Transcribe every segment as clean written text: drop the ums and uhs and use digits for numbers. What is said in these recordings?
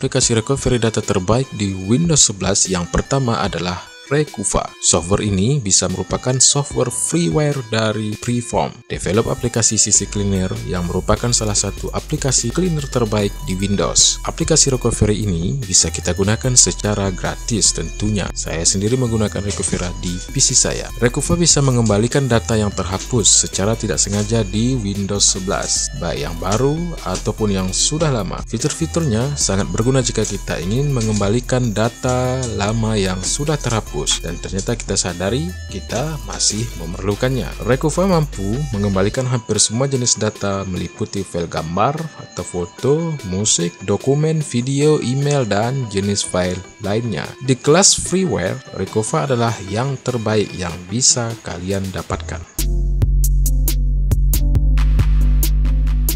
aplikasi recovery data terbaik di Windows 11 yang pertama adalah Recuva. Software ini bisa merupakan software freeware dari Preform, develop aplikasi CC Cleaner yang merupakan salah satu aplikasi cleaner terbaik di Windows. Aplikasi recovery ini bisa kita gunakan secara gratis tentunya. Saya sendiri menggunakan Recuva di PC saya. Recuva bisa mengembalikan data yang terhapus secara tidak sengaja di Windows 11, baik yang baru ataupun yang sudah lama. Fitur-fiturnya sangat berguna jika kita ingin mengembalikan data lama yang sudah terhapus dan ternyata kita sadari kita masih memerlukannya. Recuva mampu mengembalikan hampir semua jenis data meliputi file gambar atau foto, musik, dokumen, video, email, dan jenis file lainnya. Di kelas freeware, Recuva adalah yang terbaik yang bisa kalian dapatkan.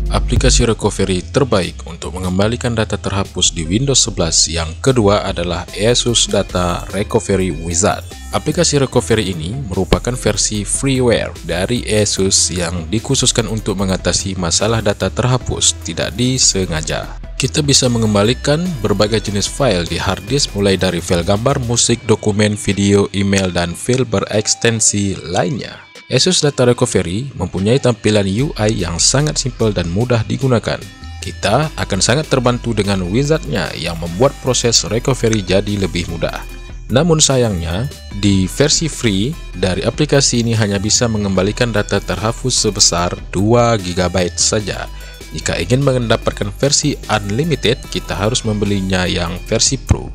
Aplikasi recovery terbaik untuk mengembalikan data terhapus di Windows 11 yang kedua adalah ASUS Data Recovery Wizard. Aplikasi recovery ini merupakan versi freeware dari ASUS yang dikhususkan untuk mengatasi masalah data terhapus tidak disengaja. Kita bisa mengembalikan berbagai jenis file di hard disk mulai dari file gambar, musik, dokumen, video, email, dan file berekstensi lainnya. ASUS Data Recovery mempunyai tampilan UI yang sangat simpel dan mudah digunakan. Kita akan sangat terbantu dengan wizardnya yang membuat proses recovery jadi lebih mudah. Namun sayangnya, di versi free dari aplikasi ini hanya bisa mengembalikan data terhapus sebesar 2 GB saja. Jika ingin mendapatkan versi unlimited, kita harus membelinya yang versi Pro.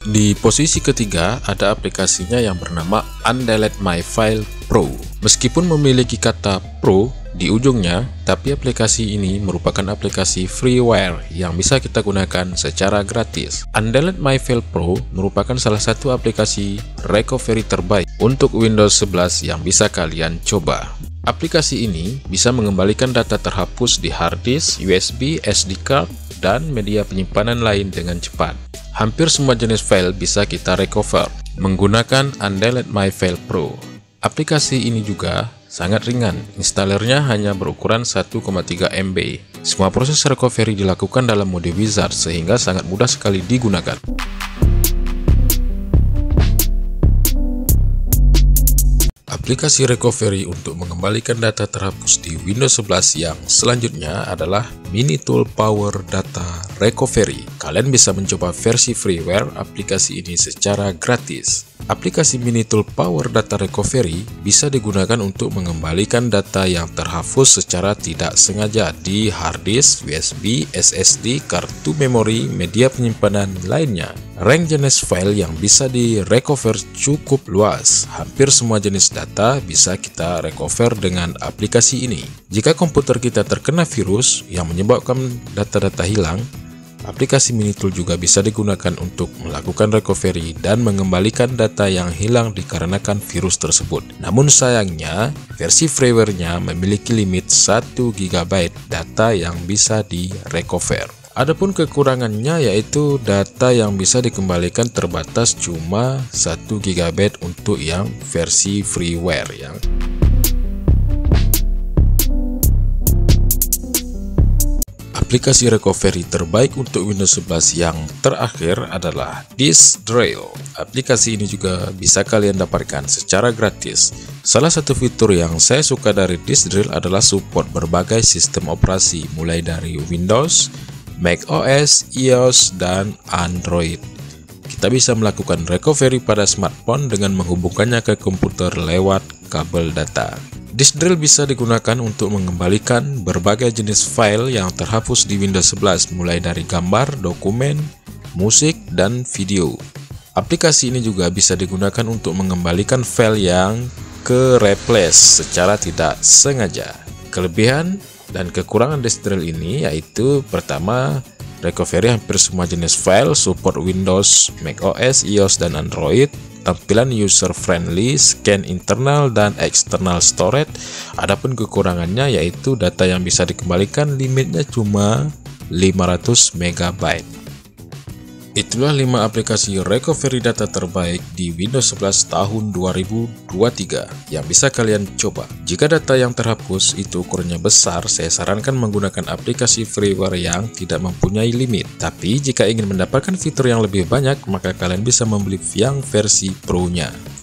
Di posisi ketiga ada aplikasinya yang bernama Undelete My File Pro. Meskipun memiliki kata Pro di ujungnya, tapi aplikasi ini merupakan aplikasi freeware yang bisa kita gunakan secara gratis. Undelete My File Pro merupakan salah satu aplikasi recovery terbaik untuk Windows 11 yang bisa kalian coba. Aplikasi ini bisa mengembalikan data terhapus di hard disk, USB, SD card, dan media penyimpanan lain dengan cepat. Hampir semua jenis file bisa kita recover menggunakan Undelete My File Pro. Aplikasi ini juga sangat ringan, installernya hanya berukuran 1,3 MB. Semua proses recovery dilakukan dalam mode wizard sehingga sangat mudah sekali digunakan. Aplikasi recovery untuk mengembalikan data terhapus di Windows 11 yang selanjutnya adalah Minitool Power Data Recovery. Kalian bisa mencoba versi freeware aplikasi ini secara gratis. Aplikasi Minitool Power Data Recovery bisa digunakan untuk mengembalikan data yang terhapus secara tidak sengaja di hard disk, USB, SSD, kartu memori, media penyimpanan lainnya. Range jenis file yang bisa di-recover cukup luas. Hampir semua jenis data bisa kita recover dengan aplikasi ini. Jika komputer kita terkena virus yang menyebabkan data-data hilang, aplikasi Minitool juga bisa digunakan untuk melakukan recovery dan mengembalikan data yang hilang dikarenakan virus tersebut. Namun sayangnya, versi freeware-nya memiliki limit 1 GB data yang bisa di-recover. Adapun kekurangannya yaitu data yang bisa dikembalikan terbatas cuma 1 GB untuk yang versi freeware yang aplikasi recovery terbaik untuk Windows 11 yang terakhir adalah Diskdrill. Aplikasi ini juga bisa kalian dapatkan secara gratis. Salah satu fitur yang saya suka dari Diskdrill adalah support berbagai sistem operasi mulai dari Windows, macOS, iOS, dan Android. Kita bisa melakukan recovery pada smartphone dengan menghubungkannya ke komputer lewat kabel data. Diskdrill bisa digunakan untuk mengembalikan berbagai jenis file yang terhapus di Windows 11 mulai dari gambar, dokumen, musik, dan video. Aplikasi ini juga bisa digunakan untuk mengembalikan file yang ke-replace secara tidak sengaja. Kelebihan dan kekurangan Diskdrill ini yaitu pertama, recovery hampir semua jenis file, support Windows, macOS, iOS, dan Android, tampilan user-friendly, scan internal dan external storage. Adapun kekurangannya yaitu data yang bisa dikembalikan limitnya cuma 500 MB. Itulah 5 aplikasi recovery data terbaik di Windows 11 tahun 2023 yang bisa kalian coba. Jika data yang terhapus itu ukurannya besar, saya sarankan menggunakan aplikasi freeware yang tidak mempunyai limit. Tapi jika ingin mendapatkan fitur yang lebih banyak, maka kalian bisa membeli yang versi Pro-nya.